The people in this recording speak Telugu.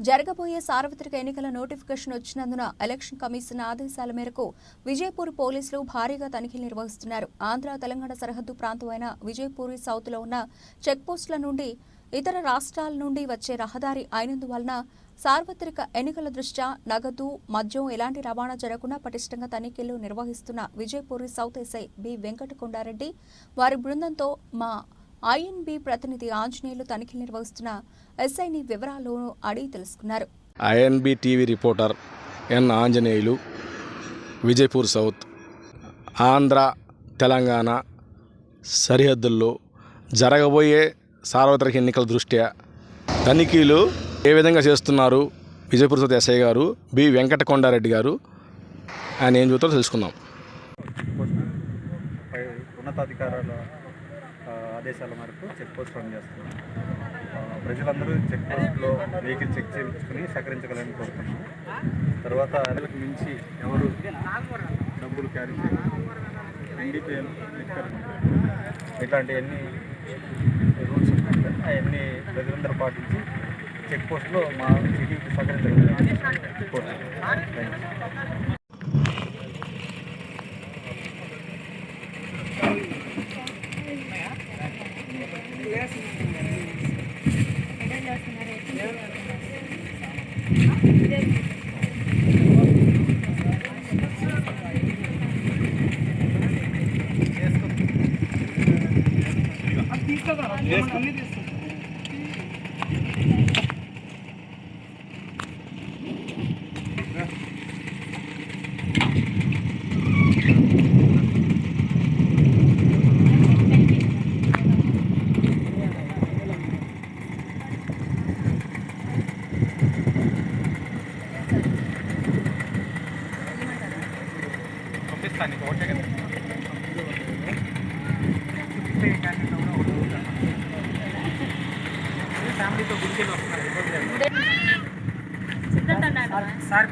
జరగబోయే సార్వత్రిక ఎన్నికల నోటిఫికేషన్ వచ్చినందున ఎలక్షన్ కమిషన్ ఆదేశాల మేరకు విజయపూర్ పోలీసులు భారీగా తనిఖీలు నిర్వహిస్తున్నారు. ఆంధ్ర తెలంగాణ సరిహద్దు ప్రాంతమైన విజయపూర్ సౌత్ లో ఉన్న చెక్పోస్టుల నుండి ఇతర రాష్ట్రాల నుండి వచ్చే రహదారి అయినందువలన సార్వత్రిక ఎన్నికల దృష్ట్యా నగదు, మద్యం ఎలాంటి రవాణా జరగకుండా పటిష్టంగా తనిఖీలు నిర్వహిస్తున్న విజయపూర్ సౌత్ ఎస్ఐ బి వెంకటకొండారెడ్డి వారి బృందంతో మా ఐఎన్బి ప్రతినిధి ఆంజనేయులు తనిఖీలు నిర్వహిస్తున్న ఎస్ఐని వివరాలు అడిగి తెలుసుకున్నారు. ఐఎన్బి టీవీ రిపోర్టర్ ఎన్ ఆంజనేయులు, విజయపూర్ సౌత్, ఆంధ్ర తెలంగాణ సరిహద్దుల్లో జరగబోయే సార్వత్రిక ఎన్నికల దృష్ట్యా తనిఖీలు ఏ విధంగా చేస్తున్నారు విజయపూర్ సౌత్ ఎస్ఐ గారు బి వెంకటకొండారెడ్డి గారు ఆయన ఏం చెబుతారో తెలుసుకుందాం. ఉన్నతాధికారుల ఆదేశాల మేరకు చెక్ పోస్ట్ రన్ చేస్తున్నాం. ప్రజలందరూ చెక్ పోస్ట్లో వెహికల్ చెక్ చేయించుకుని సహకరించగలని కోరుతున్నాం. తర్వాత నెలకు మించి ఎవరు డబ్బులు క్యారీ చేయాలి, ఇండిపెండెంట్ లిక్కర్ ఇట్లాంటి అన్ని రూల్స్ ఉంటాయి. అవన్నీ ప్రజలందరూ పాటించి చెక్ పోస్ట్లో మా సిటీకి సహకరించగలని కోరుతున్నాం. ఫ్యామిలీతో గుడికెళ్ళి వస్తున్నారు. సార్